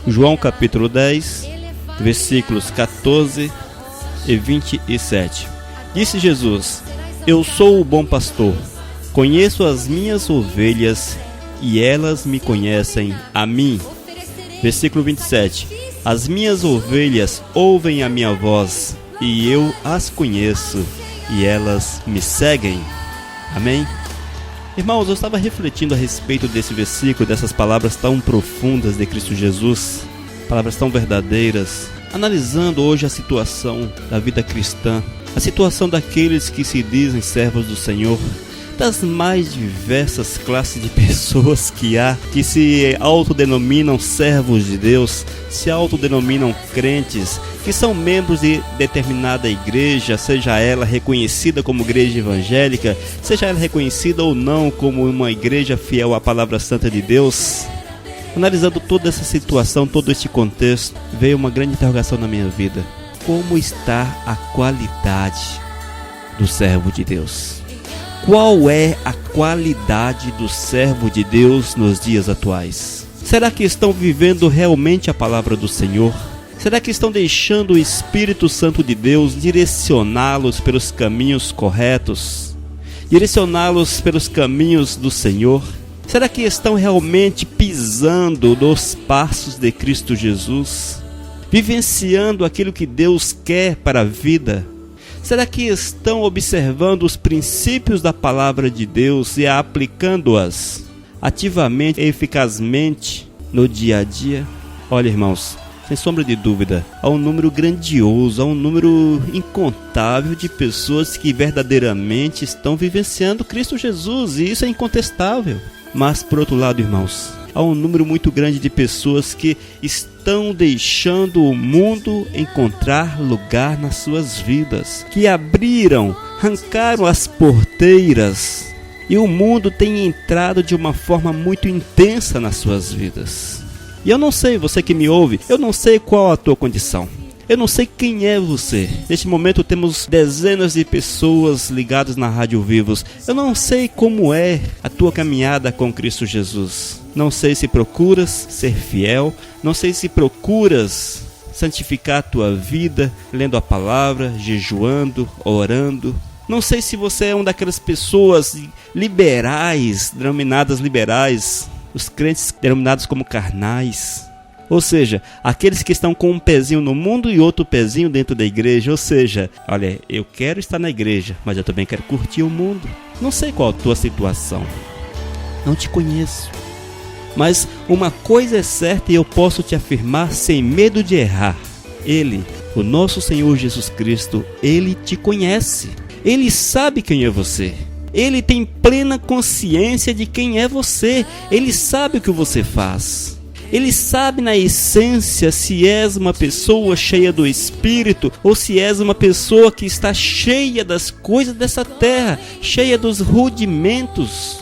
João capítulo 10, versículos 14 e 27. Disse Jesus: Eu sou o bom pastor, conheço as minhas ovelhas e elas me conhecem a mim. Versículo 27. As minhas ovelhas ouvem a minha voz e eu as conheço e elas me seguem. Amém? Irmãos, eu estava refletindo a respeito desse versículo, dessas palavras tão profundas de Cristo Jesus, palavras tão verdadeiras, analisando hoje a situação da vida cristã, a situação daqueles que se dizem servos do Senhor, das mais diversas classes de pessoas que há, que se autodenominam servos de Deus, se autodenominam crentes, que são membros de determinada igreja, seja ela reconhecida como igreja evangélica, seja ela reconhecida ou não como uma igreja fiel à palavra santa de Deus. Analisando toda essa situação, todo este contexto, veio uma grande interrogação na minha vida: como está a qualidade do servo de Deus? Qual é a qualidade do servo de Deus nos dias atuais? Será que estão vivendo realmente a palavra do Senhor? Será que estão deixando o Espírito Santo de Deus direcioná-los pelos caminhos corretos? Direcioná-los pelos caminhos do Senhor? Será que estão realmente pisando nos passos de Cristo Jesus? Vivenciando aquilo que Deus quer para a vida? Será que estão observando os princípios da palavra de Deus e aplicando-as ativamente e eficazmente no dia a dia? Olha, irmãos, sem sombra de dúvida, há um número grandioso, há um número incontável de pessoas que verdadeiramente estão vivenciando Cristo Jesus, e isso é incontestável. Mas, por outro lado, irmãos, há um número muito grande de pessoas que estão deixando o mundo encontrar lugar nas suas vidas, que arrancaram as porteiras, e o mundo tem entrado de uma forma muito intensa nas suas vidas. E eu não sei, você que me ouve, eu não sei qual a tua condição. Eu não sei quem é você. Neste momento temos dezenas de pessoas ligadas na Rádio Vivos. Eu não sei como é a tua caminhada com Cristo Jesus. Não sei se procuras ser fiel. Não sei se procuras santificar a tua vida, lendo a palavra, jejuando, orando. Não sei se você é uma daquelas pessoas liberais, denominadas liberais, os crentes denominados como carnais. Ou seja, aqueles que estão com um pezinho no mundo e outro pezinho dentro da igreja. Ou seja, olha, eu quero estar na igreja, mas eu também quero curtir o mundo. Não sei qual a tua situação, não te conheço, mas uma coisa é certa e eu posso te afirmar sem medo de errar: Ele, o nosso Senhor Jesus Cristo, Ele te conhece. Ele sabe quem é você. Ele tem plena consciência de quem é você. Ele sabe o que você faz. Ele sabe na essência se és uma pessoa cheia do Espírito ou se és uma pessoa que está cheia das coisas dessa terra, cheia dos rudimentos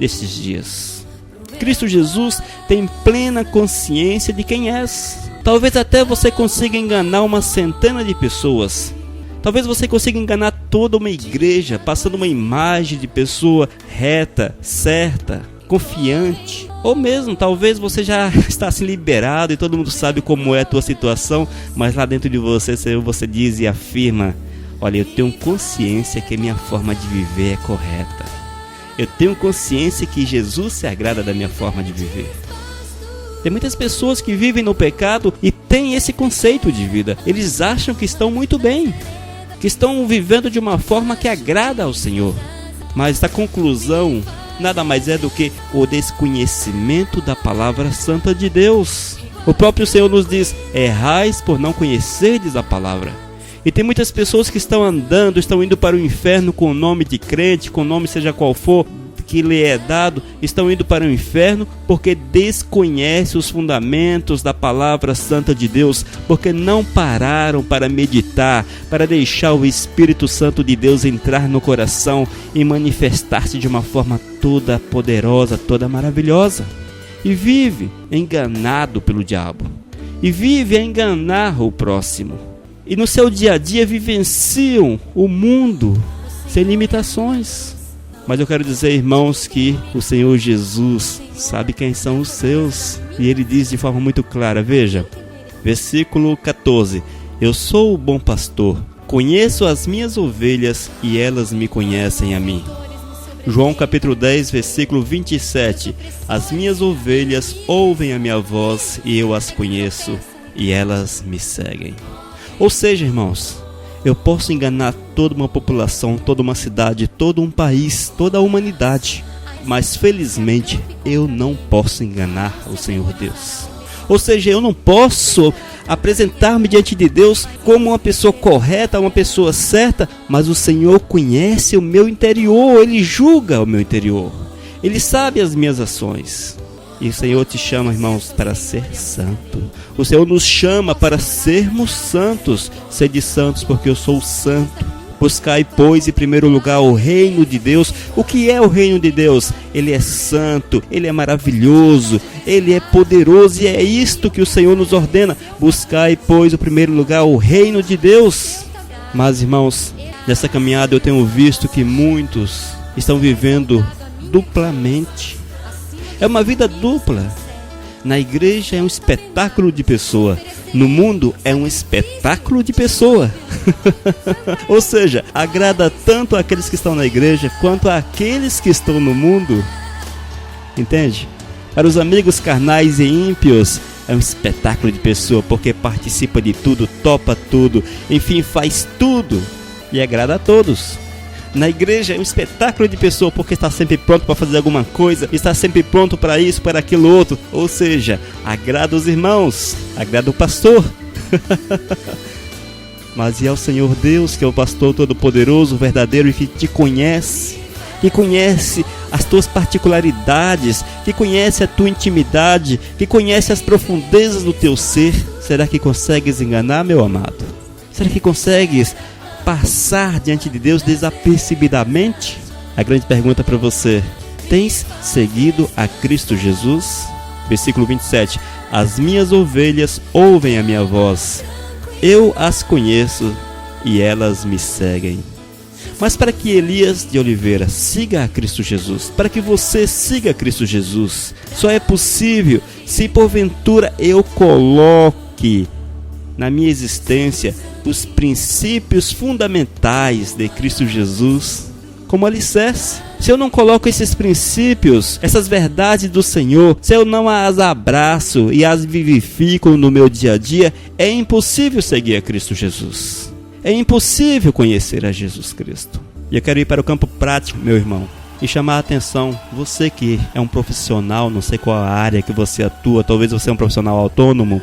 desses dias. Cristo Jesus tem plena consciência de quem és. Talvez até você consiga enganar uma centena de pessoas. Talvez você consiga enganar toda uma igreja, passando uma imagem de pessoa reta, certa, confiante. Ou mesmo, talvez você já está assim liberado e todo mundo sabe como é a tua situação, mas lá dentro de você diz e afirma: olha, eu tenho consciência que a minha forma de viver é correta. Eu tenho consciência que Jesus se agrada da minha forma de viver. Tem muitas pessoas que vivem no pecado e têm esse conceito de vida. Eles acham que estão muito bem, que estão vivendo de uma forma que agrada ao Senhor. Mas a conclusão nada mais é do que o desconhecimento da palavra santa de Deus. O próprio Senhor nos diz: errais por não conhecerdes a palavra. E tem muitas pessoas que estão indo para o inferno com o nome de crente, com o nome seja qual for que lhe é dado, estão indo para o inferno porque desconhecem os fundamentos da palavra santa de Deus, porque não pararam para meditar, para deixar o Espírito Santo de Deus entrar no coração e manifestar-se de uma forma toda poderosa, toda maravilhosa. E vive enganado pelo diabo, e vive a enganar o próximo, e no seu dia a dia vivenciam o mundo sem limitações. Mas eu quero dizer, irmãos, que o Senhor Jesus sabe quem são os seus. E ele diz de forma muito clara, veja, versículo 14: eu sou o bom pastor, conheço as minhas ovelhas e elas me conhecem a mim. João capítulo 10, versículo 27: as minhas ovelhas ouvem a minha voz e eu as conheço e elas me seguem. Ou seja, irmãos, eu posso enganar toda uma população, toda uma cidade, todo um país, toda a humanidade, mas felizmente eu não posso enganar o Senhor Deus. Ou seja, eu não posso apresentar-me diante de Deus como uma pessoa correta, uma pessoa certa, mas o Senhor conhece o meu interior, Ele julga o meu interior, Ele sabe as minhas ações. E o Senhor te chama, irmãos, para ser santo. O Senhor nos chama para sermos santos. Sede santos, porque eu sou santo. Buscai, pois, em primeiro lugar o reino de Deus. O que é o reino de Deus? Ele é santo, Ele é maravilhoso, Ele é poderoso, e é isto que o Senhor nos ordena. Buscai, pois, em primeiro lugar o reino de Deus. Mas, irmãos, nessa caminhada eu tenho visto que muitos estão vivendo duplamente. É uma vida dupla. Na igreja é um espetáculo de pessoa, no mundo é um espetáculo de pessoa. Ou seja, agrada tanto àqueles que estão na igreja quanto àqueles que estão no mundo. Entende? Para os amigos carnais e ímpios é um espetáculo de pessoa, porque participa de tudo, topa tudo, enfim, faz tudo e agrada a todos. Na igreja é um espetáculo de pessoa, porque está sempre pronto para fazer alguma coisa, está sempre pronto para isso, para aquilo outro. Ou seja, agrada os irmãos, agrada o pastor. Mas e ao Senhor Deus, que é o pastor todo-poderoso, verdadeiro, e que te conhece, que conhece as tuas particularidades, que conhece a tua intimidade, que conhece as profundezas do teu ser. Será que consegues enganar, meu amado? Será que consegues passar diante de Deus desapercebidamente? A grande pergunta para você: tens seguido a Cristo Jesus? Versículo 27: as minhas ovelhas ouvem a minha voz, eu as conheço e elas me seguem. Mas para que Elias de Oliveira siga a Cristo Jesus, para que você siga a Cristo Jesus, só é possível se porventura eu coloque na minha existência os princípios fundamentais de Cristo Jesus como alicerce. Se eu não coloco esses princípios, essas verdades do Senhor, se eu não as abraço e as vivifico no meu dia a dia, é impossível seguir a Cristo Jesus. É impossível conhecer a Jesus Cristo. E eu quero ir para o campo prático, meu irmão, e chamar a atenção, você que é um profissional, não sei qual a área que você atua, talvez você é um profissional autônomo,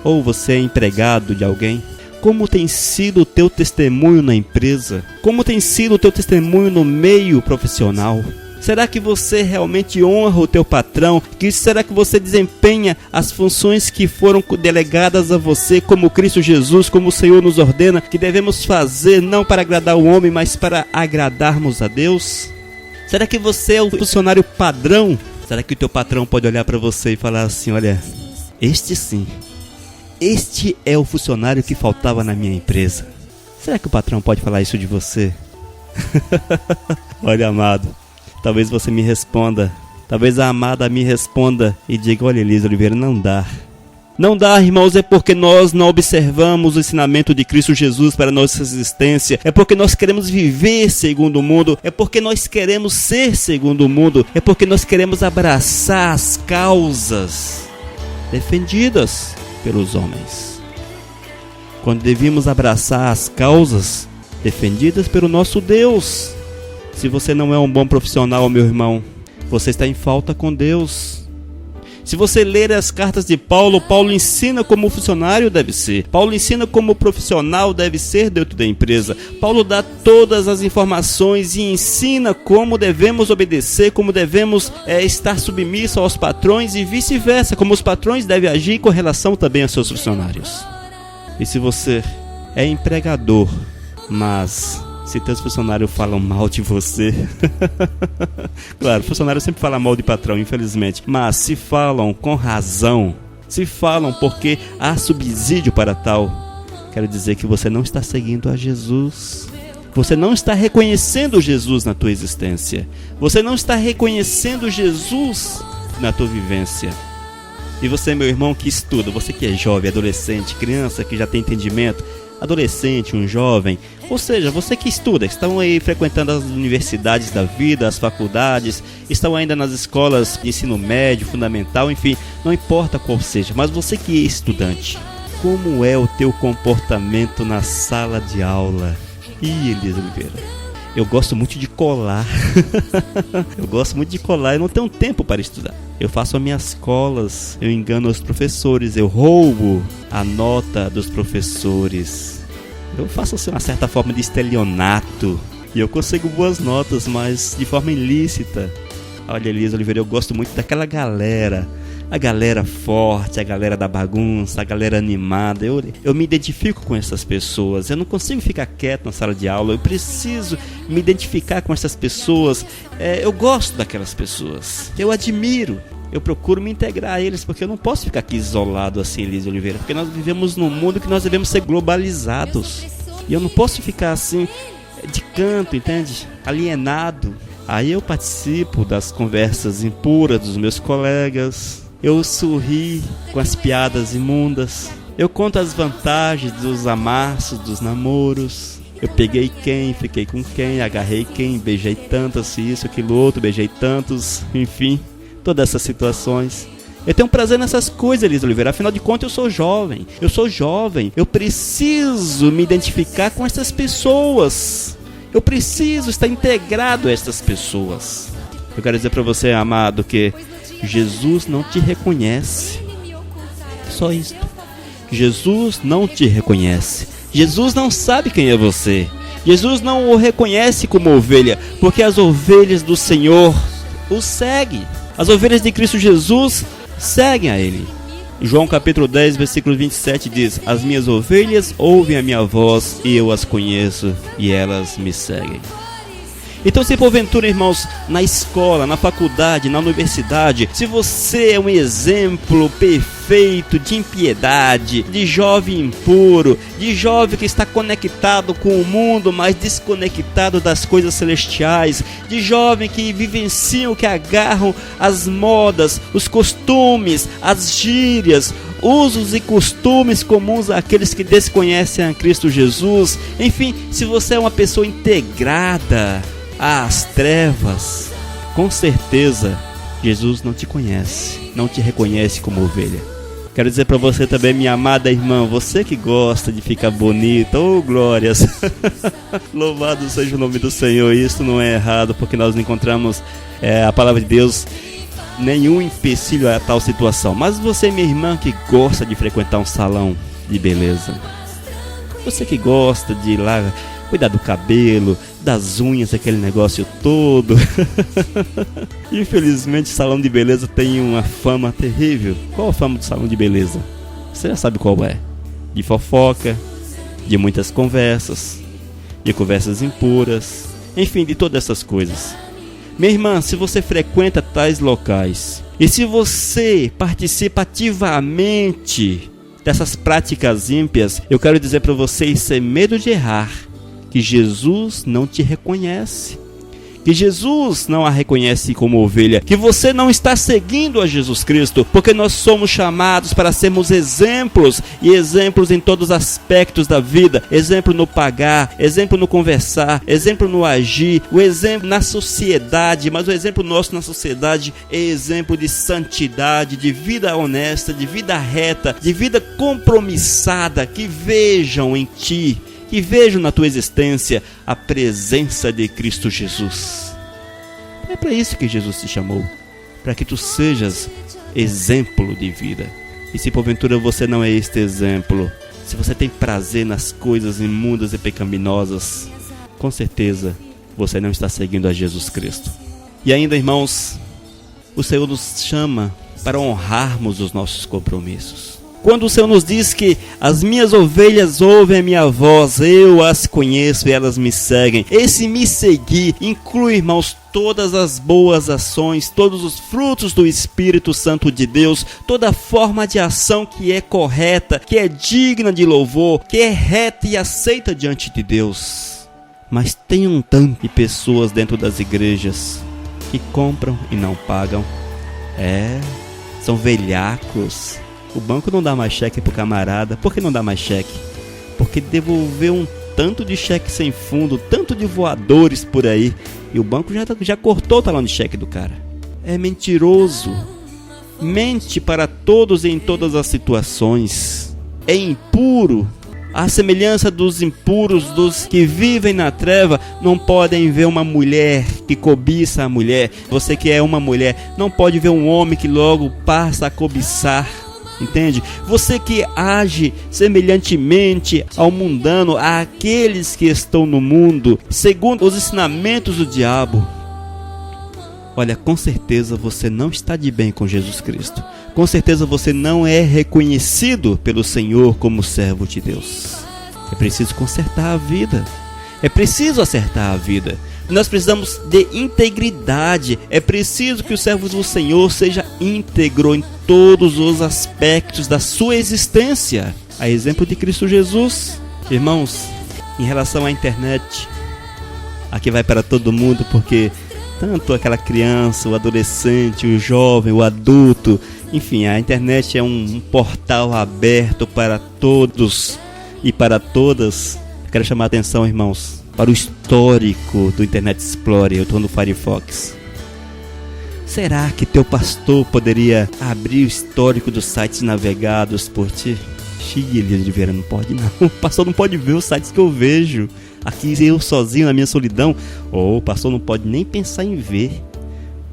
ou você é empregado de alguém. Como tem sido o teu testemunho na empresa? Como tem sido o teu testemunho no meio profissional? Será que você realmente honra o teu patrão? Será que você desempenha as funções que foram delegadas a você, como Cristo Jesus, como o Senhor nos ordena, que devemos fazer não para agradar o homem, mas para agradarmos a Deus? Será que você é o funcionário padrão? Será que o teu patrão pode olhar para você e falar assim: olha, este sim, este é o funcionário que faltava na minha empresa? Será que o patrão pode falar isso de você? Olha, amado, talvez você me responda, talvez a amada me responda e diga: olha, Elias Oliveira, não dá. Não dá, irmãos, é porque nós não observamos o ensinamento de Cristo Jesus para a nossa existência. É porque nós queremos viver segundo o mundo. É porque nós queremos ser segundo o mundo. É porque nós queremos abraçar as causas defendidas pelos homens, quando devíamos abraçar as causas defendidas pelo nosso Deus. Se você não é um bom profissional, meu irmão, você está em falta com Deus. Se você ler as cartas de Paulo, Paulo ensina como o funcionário deve ser. Paulo ensina como o profissional deve ser dentro da empresa. Paulo dá todas as informações e ensina como devemos obedecer, como devemos estar submissos aos patrões e vice-versa, como os patrões devem agir com relação também aos seus funcionários. E se você é empregador, mas se teus funcionários falam mal de você, claro, funcionário sempre fala mal de patrão, infelizmente, mas se falam com razão, se falam porque há subsídio para tal, quero dizer que você não está seguindo a Jesus. Você não está reconhecendo Jesus na tua existência. Você não está reconhecendo Jesus na tua vivência. E você, meu irmão, que estuda, você que é jovem, adolescente, criança que já tem entendimento, adolescente, um jovem, ou seja, você que estuda, estão aí frequentando as universidades da vida, as faculdades, estão ainda nas escolas de ensino médio, fundamental, enfim, não importa qual seja, mas você que é estudante, como é o teu comportamento na sala de aula? Elisa Oliveira, eu gosto muito de colar. Eu não tenho tempo para estudar. Eu faço as minhas colas, eu engano os professores, eu roubo a nota dos professores. Eu faço assim, uma certa forma de estelionato. E eu consigo boas notas, mas de forma ilícita. Olha, Elisa Oliveira, eu gosto muito daquela galera. A galera forte, a galera da bagunça, a galera animada. Eu me identifico com essas pessoas. Eu não consigo ficar quieto na sala de aula. Eu preciso me identificar com essas pessoas. Eu gosto daquelas pessoas. Eu admiro. Eu procuro me integrar a eles, porque eu não posso ficar aqui isolado assim, Elisa Oliveira. Porque nós vivemos num mundo que nós devemos ser globalizados. E eu não posso ficar assim, de canto, entende? Alienado. Aí eu participo das conversas impuras dos meus colegas. Eu sorri com as piadas imundas. Eu conto as vantagens dos amassos, dos namoros. Eu peguei quem, fiquei com quem, agarrei quem, beijei tantas, isso, aquilo outro, beijei tantos, enfim, todas essas situações. Eu tenho prazer nessas coisas, Elisa Oliveira. Afinal de contas, eu sou jovem. Eu preciso me identificar com essas pessoas. Eu preciso estar integrado a essas pessoas. Eu quero dizer para você, amado, que Jesus não te reconhece. Só isso. Jesus não te reconhece. Jesus não sabe quem é você. Jesus não o reconhece como ovelha, porque as ovelhas do Senhor o seguem. As ovelhas de Cristo Jesus seguem a Ele. João capítulo 10, versículo 27 diz: as minhas ovelhas ouvem a minha voz e eu as conheço e elas me seguem. Então, se porventura, irmãos, na escola, na faculdade, na universidade, se você é um exemplo perfeito de impiedade, de jovem impuro, de jovem que está conectado com o mundo, mas desconectado das coisas celestiais, de jovem que vivenciam, que agarram as modas, os costumes, as gírias, usos e costumes comuns àqueles que desconhecem a Cristo Jesus, enfim, se você é uma pessoa integrada às trevas, com certeza Jesus não te conhece, não te reconhece como ovelha. Quero dizer para você também, minha amada irmã, você que gosta de ficar bonita, oh glórias, louvado seja o nome do Senhor. Isso não é errado, porque nós não encontramos a palavra de Deus nenhum empecilho a tal situação. Mas você, minha irmã, que gosta de frequentar um salão de beleza, você que gosta de ir lá cuidar do cabelo, das unhas, aquele negócio todo. Infelizmente, o salão de beleza tem uma fama terrível. Qual a fama do salão de beleza? Você já sabe qual é. De fofoca, de muitas conversas, de conversas impuras, enfim, de todas essas coisas. Minha irmã, se você frequenta tais locais e se você participa ativamente dessas práticas ímpias, eu quero dizer para vocês, sem medo de errar, que Jesus não te reconhece, que Jesus não a reconhece como ovelha, que você não está seguindo a Jesus Cristo, porque nós somos chamados para sermos exemplos, e exemplos em todos os aspectos da vida, exemplo no pagar, exemplo no conversar, exemplo no agir, o exemplo na sociedade, mas o exemplo nosso na sociedade é exemplo de santidade, de vida honesta, de vida reta, de vida compromissada, que vejam em ti, que vejam na tua existência a presença de Cristo Jesus. É para isso que Jesus te chamou, para que tu sejas exemplo de vida. E se porventura você não é este exemplo, se você tem prazer nas coisas imundas e pecaminosas, com certeza você não está seguindo a Jesus Cristo. E ainda, irmãos, o Senhor nos chama para honrarmos os nossos compromissos. Quando o Senhor nos diz que as minhas ovelhas ouvem a minha voz, eu as conheço e elas me seguem. Esse me seguir inclui, irmãos, todas as boas ações, todos os frutos do Espírito Santo de Deus, toda forma de ação que é correta, que é digna de louvor, que é reta e aceita diante de Deus. Mas tem um tanto de pessoas dentro das igrejas que compram e não pagam, São velhacos. O banco não dá mais cheque pro camarada. Por que não dá mais cheque? Porque devolveu um tanto de cheque sem fundo, tanto de voadores por aí, e o banco já cortou o talão de cheque do cara. É mentiroso. Mente para todos e em todas as situações. É impuro. À semelhança dos impuros, dos que vivem na treva, não podem ver uma mulher que cobiça a mulher. Você que é uma mulher, não pode ver um homem que logo passa a cobiçar. Entende? Você que age semelhantemente ao mundano, àqueles que estão no mundo, segundo os ensinamentos do diabo. Olha, com certeza você não está de bem com Jesus Cristo. Com certeza você não é reconhecido pelo Senhor como servo de Deus. É preciso consertar a vida. É preciso acertar a vida. Nós precisamos de integridade. É preciso que o servo do Senhor seja íntegro em todos os aspectos da sua existência. A exemplo de Cristo Jesus. Irmãos, em relação à internet, aqui vai para todo mundo, porque tanto aquela criança, o adolescente, o jovem, o adulto, enfim, a internet é um portal aberto para todos e para todas. Quero chamar a atenção, irmãos, para o histórico do Internet Explorer, eu estou no Firefox. Será que teu pastor poderia abrir o histórico dos sites navegados por ti? Elias de Oliveira, não pode não. O pastor não pode ver os sites que eu vejo. Aqui eu sozinho na minha solidão. O pastor não pode nem pensar em ver.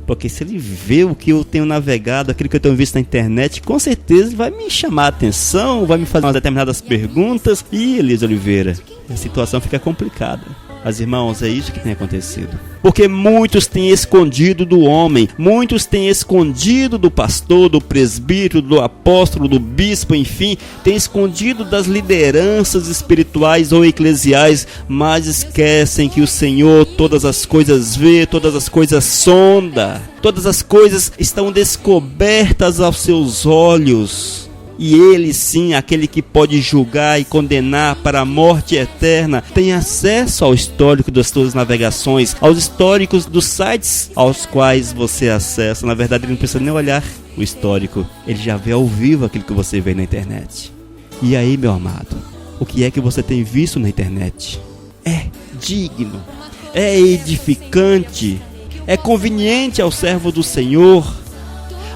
Porque se ele vê o que eu tenho navegado, aquilo que eu tenho visto na internet, com certeza ele vai me chamar a atenção, vai me fazer umas determinadas perguntas. E Elias de Oliveira, a situação fica complicada. Mas irmãos, é isso que tem acontecido. Porque muitos têm escondido do homem, muitos têm escondido do pastor, do presbítero, do apóstolo, do bispo, enfim, têm escondido das lideranças espirituais ou eclesiais, mas esquecem que o Senhor todas as coisas vê, todas as coisas sonda, todas as coisas estão descobertas aos seus olhos. E ele sim, aquele que pode julgar e condenar para a morte eterna, tem acesso ao histórico das suas navegações, aos históricos dos sites aos quais você acessa. Na verdade, ele não precisa nem olhar o histórico, ele já vê ao vivo aquilo que você vê na internet. E aí, meu amado, o que é que você tem visto na internet? É digno, é edificante, é conveniente ao servo do Senhor?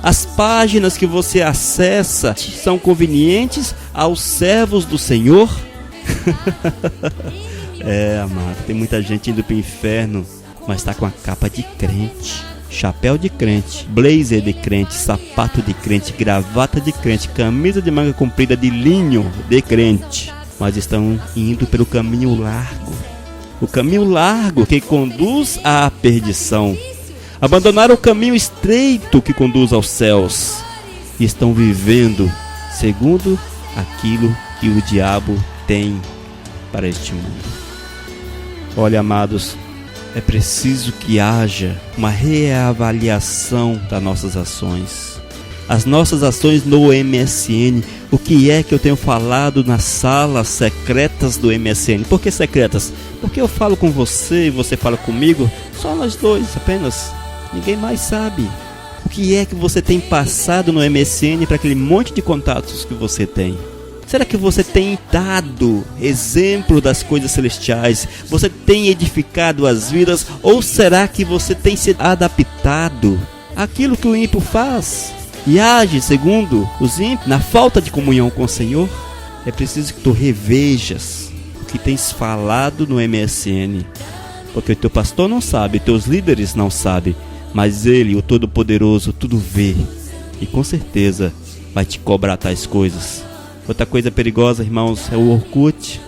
As páginas que você acessa são convenientes aos servos do Senhor? Amado, tem muita gente indo para o inferno, mas está com a capa de crente, chapéu de crente, blazer de crente, sapato de crente, gravata de crente, camisa de manga comprida de linho de crente, mas estão indo pelo caminho largo. O caminho largo que conduz à perdição. Abandonaram o caminho estreito que conduz aos céus e estão vivendo segundo aquilo que o diabo tem para este mundo. Olha, amados, é preciso que haja uma reavaliação das nossas ações. As nossas ações no MSN. O que é que eu tenho falado nas salas secretas do MSN? Por que secretas? Porque eu falo com você e você fala comigo, só nós dois apenas. Ninguém mais sabe. O que é que você tem passado no MSN para aquele monte de contatos que você tem? Será que você tem dado exemplo das coisas celestiais? Você tem edificado as vidas? Ou será que você tem se adaptado àquilo que o ímpio faz? E age segundo os ímpios, na falta de comunhão com o Senhor? É preciso que tu revejas o que tens falado no MSN. Porque o teu pastor não sabe, teus líderes não sabem. Mas Ele, o Todo-Poderoso, tudo vê. E com certeza vai te cobrar tais coisas. Outra coisa perigosa, irmãos, é o Orkut.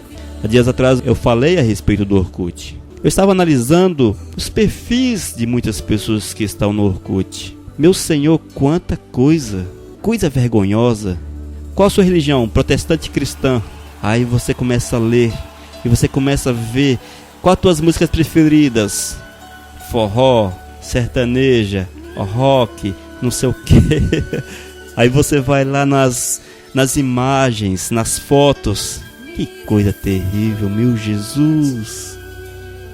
Há dias atrás eu falei a respeito do Orkut. Eu estava analisando os perfis de muitas pessoas que estão no Orkut. Meu Senhor, quanta coisa! Coisa vergonhosa. Qual a sua religião? Protestante, cristã? Aí você começa a ler e você começa a ver quais as tuas músicas preferidas. Forró, sertaneja, rock, não sei o que. Aí você vai lá nas imagens, nas fotos. Que coisa terrível, meu Jesus.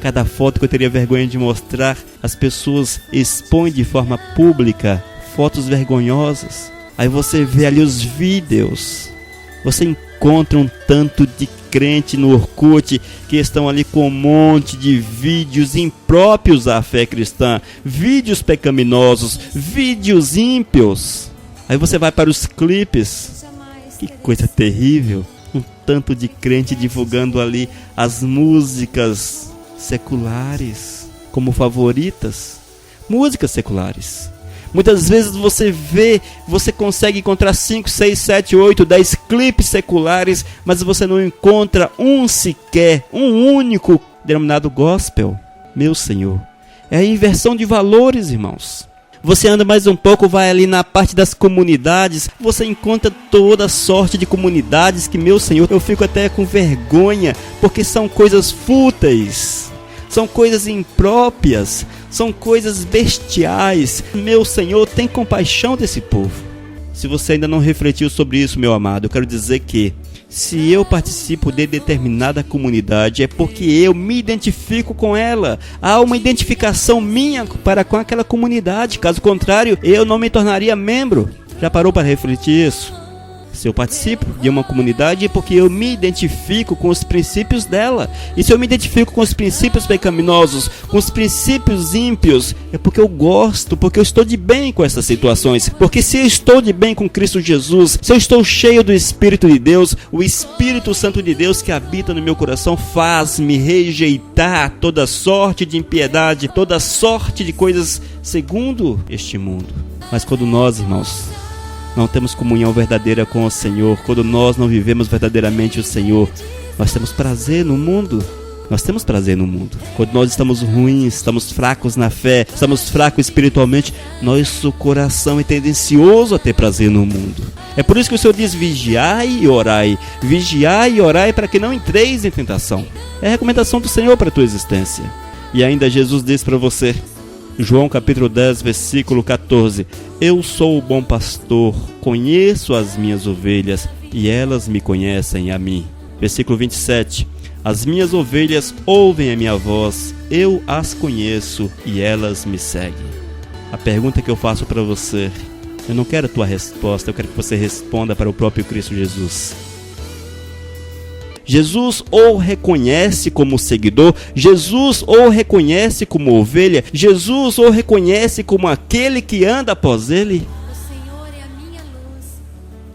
Cada foto que eu teria vergonha de mostrar, as pessoas expõem de forma pública fotos vergonhosas. Aí você vê ali os vídeos. Você encontra um tanto de crente no Orkut que estão ali com um monte de vídeos impróprios à fé cristã, vídeos pecaminosos, vídeos ímpios. Aí você vai para os clipes. Que coisa terrível. Um tanto de crente divulgando ali as músicas seculares como favoritas. Músicas seculares. Muitas vezes você consegue encontrar 5, 6, 7, 8, 10 clipes seculares, mas você não encontra um sequer, um único denominado gospel. Meu Senhor, é a inversão de valores, irmãos. Você anda mais um pouco, vai ali na parte das comunidades, você encontra toda sorte de comunidades que, meu Senhor, eu fico até com vergonha, porque são coisas fúteis, são coisas impróprias, são coisas bestiais. Meu Senhor, tem compaixão desse povo. Se você ainda não refletiu sobre isso, meu amado, eu quero dizer que se eu participo de determinada comunidade é porque eu me identifico com ela. Há uma identificação minha para com aquela comunidade. Caso contrário, eu não me tornaria membro. Já parou para refletir isso? Se eu participo de uma comunidade é porque eu me identifico com os princípios dela. E se eu me identifico com os princípios pecaminosos, com os princípios ímpios, é porque eu gosto, porque eu estou de bem com essas situações. Porque se eu estou de bem com Cristo Jesus, se eu estou cheio do Espírito de Deus, o Espírito Santo de Deus que habita no meu coração faz-me rejeitar toda sorte de impiedade, toda sorte de coisas segundo este mundo. Mas quando nós, irmãos, não temos comunhão verdadeira com o Senhor, quando nós não vivemos verdadeamente o Senhor, nós temos prazer no mundo. Nós temos prazer no mundo. Quando nós estamos ruins, estamos fracos na fé, estamos fracos espiritualmente, nosso coração é tendencioso a ter prazer no mundo. É por isso que o Senhor diz: vigiai e orai. Vigiai e orai para que não entreis em tentação. É a recomendação do Senhor para a tua existência. E ainda Jesus diz para você, João capítulo 10, versículo 14: eu sou o bom pastor, conheço as minhas ovelhas e elas me conhecem a mim. Versículo 27: as minhas ovelhas ouvem a minha voz, eu as conheço e elas me seguem. A pergunta que eu faço para você, eu não quero a tua resposta, eu quero que você responda para o próprio Cristo Jesus. Jesus ou reconhece como seguidor, Jesus ou reconhece como ovelha, Jesus ou reconhece como aquele que anda após ele?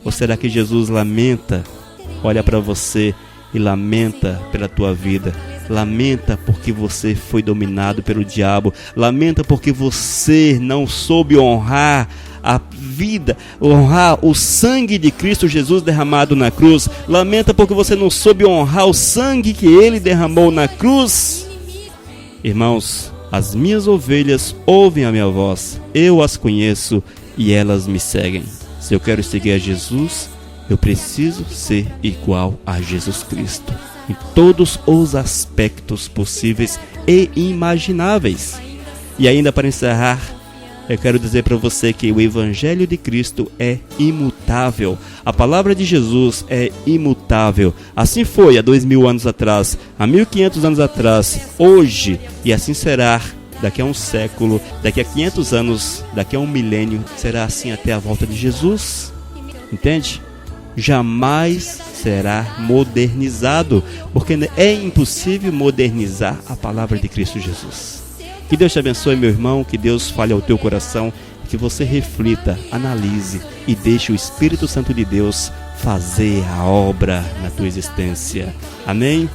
Ou será que Jesus lamenta, olha para você e lamenta pela tua vida, lamenta porque você foi dominado pelo diabo, lamenta porque você não soube honrar a vida, honrar o sangue de Cristo Jesus derramado na cruz, lamenta porque você não soube honrar o sangue que Ele derramou na cruz. Irmãos, as minhas ovelhas ouvem a minha voz, eu as conheço e elas me seguem. Se eu quero seguir a Jesus, eu preciso ser igual a Jesus Cristo, em todos os aspectos possíveis e imagináveis. E ainda para encerrar, eu quero dizer para você que o Evangelho de Cristo é imutável. A palavra de Jesus é imutável. Assim foi há 2000 anos atrás, há 1500 anos atrás, hoje, e assim será daqui a um século, daqui a 500 anos, daqui a 1 milênio, será assim até a volta de Jesus. Entende? Jamais será modernizado, porque é impossível modernizar a palavra de Cristo Jesus. Que Deus te abençoe, meu irmão, que Deus fale ao teu coração, que você reflita, analise e deixe o Espírito Santo de Deus fazer a obra na tua existência. Amém?